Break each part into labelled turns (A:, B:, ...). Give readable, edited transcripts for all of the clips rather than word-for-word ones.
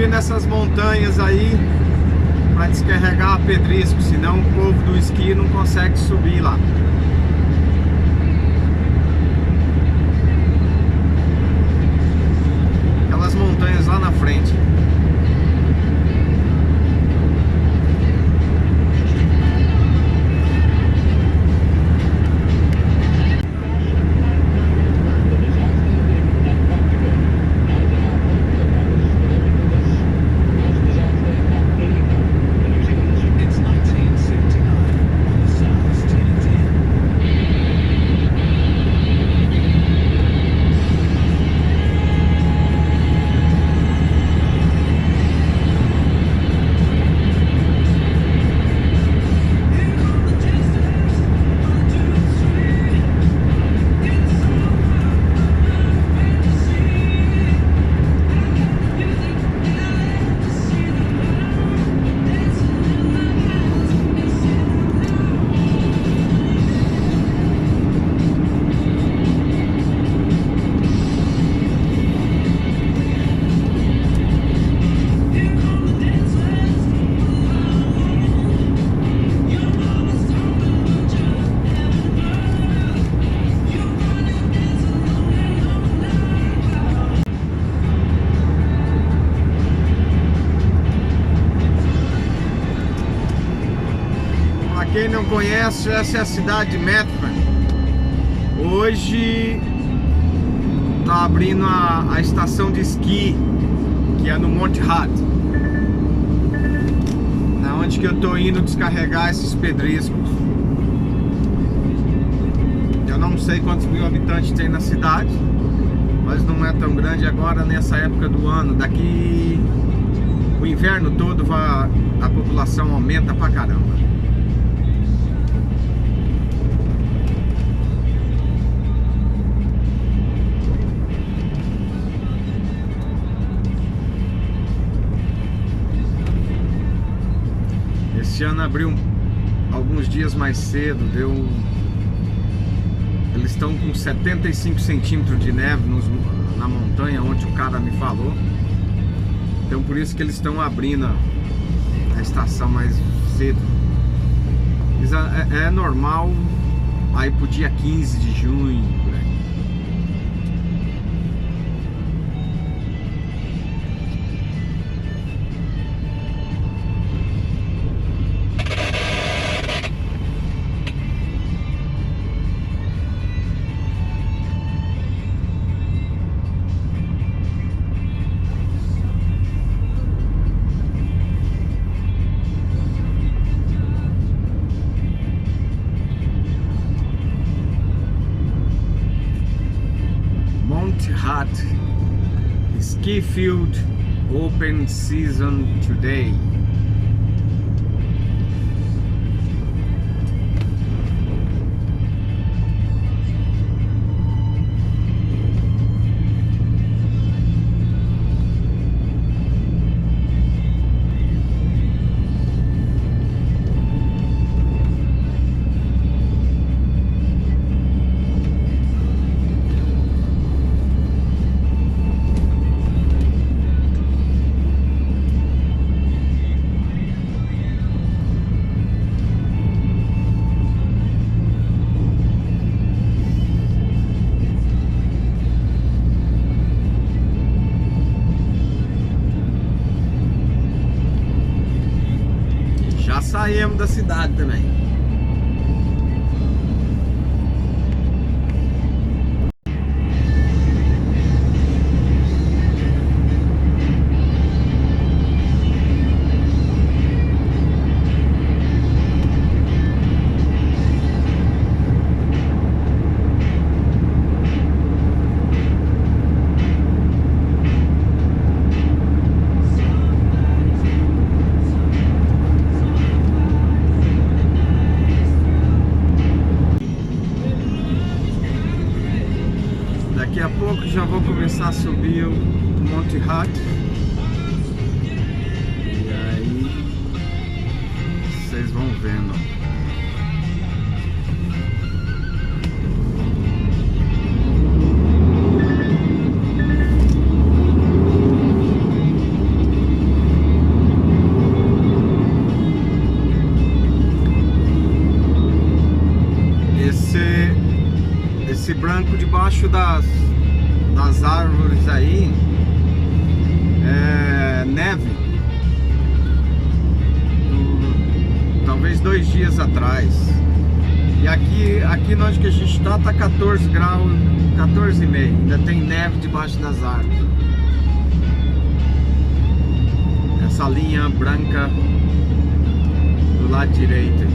A: subir nessas montanhas aí para descarregar pedrisco, senão o povo do esqui não consegue subir lá. Aquelas montanhas lá na frente. Quem não conhece, essa é a cidade de Medford. Hoje tá abrindo a estação de esqui, que é no Monte Hart, na onde que eu tô indo descarregar esses pedriscos. Eu não sei quantos mil habitantes tem na cidade, mas não é tão grande agora nessa época do ano. Daqui o inverno todo a população aumenta pra caramba. Esse ano abriu alguns dias mais cedo, eles estão com 75 centímetros de neve na montanha, onde o cara me falou. Então por isso que eles estão abrindo a estação mais cedo. É normal aí pro dia 15 de junho, por aí. Hart Ski Field open season today. Saímos da cidade também. Daqui a pouco já vou começar a subir o Monte Hart. E aí vocês vão vendo. esse branco debaixo das árvores aí é neve. Talvez 2 dias atrás. E aqui onde que a gente tá 14 graus, 14,5. Ainda tem neve debaixo das árvores. Essa linha branca do lado direito.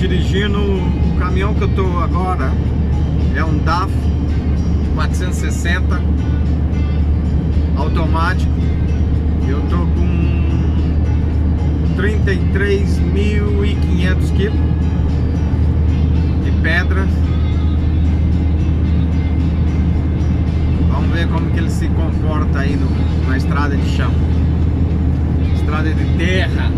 A: Dirigindo o caminhão que eu tô agora é um DAF 460 automático. Eu tô com 33.500 quilos de pedra. Vamos ver como que ele se comporta aí na estrada de chão, estrada de terra.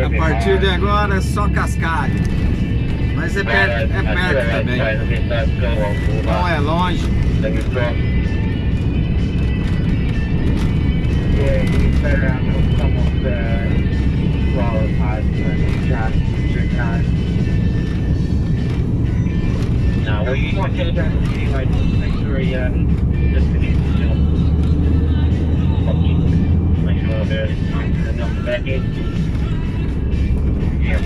A: A partir de agora é só cascalho, mas é perto também, não é longe.
B: No, well, you might get it down anyway, just make sure he just finishes the job. Make sure they're not back in. Yeah.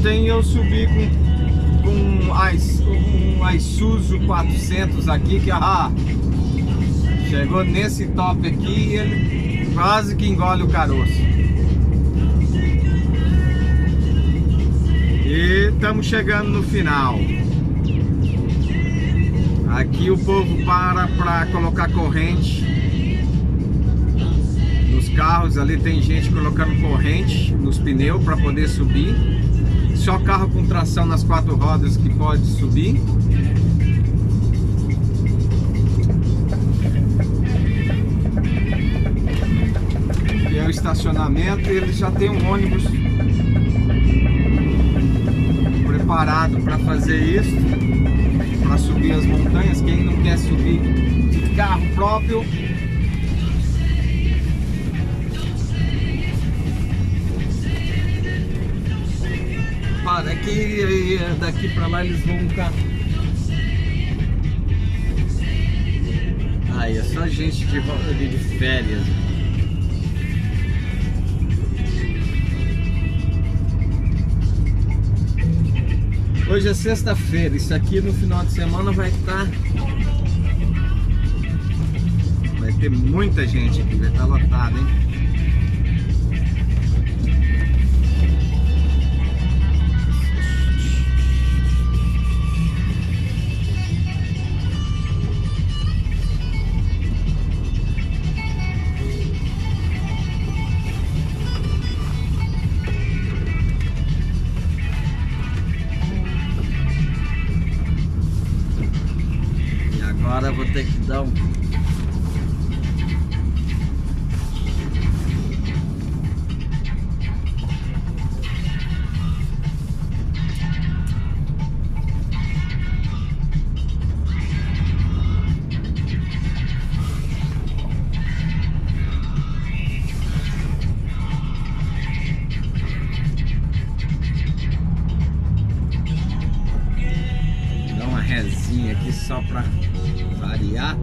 A: Ontem eu subi com um Isuzu 400 aqui, que chegou nesse top aqui e ele quase que engole o caroço. E estamos chegando no final. Aqui o povo para colocar corrente nos carros. Ali tem gente colocando corrente nos pneus para poder subir. Só carro com tração nas 4 rodas que pode subir. E é o estacionamento. Ele já tem um ônibus preparado para fazer isso, para subir as montanhas. Quem não quer subir de carro próprio, para aqui, daqui para lá eles vão cá. Aí é só gente de férias. Hoje é sexta-feira, isso aqui no final de semana vai ter muita gente aqui, vai estar lotado, hein? Agora eu vou ter que dar uma resinha aqui só para variar.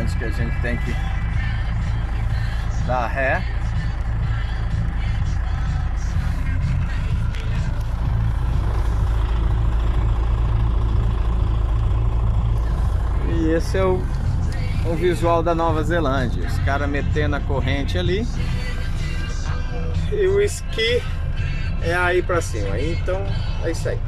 A: Antes que a gente tem que dar ré. E esse é o visual da Nova Zelândia. Os caras metendo a corrente ali. E o esqui
C: é aí pra cima. Então, é isso aí.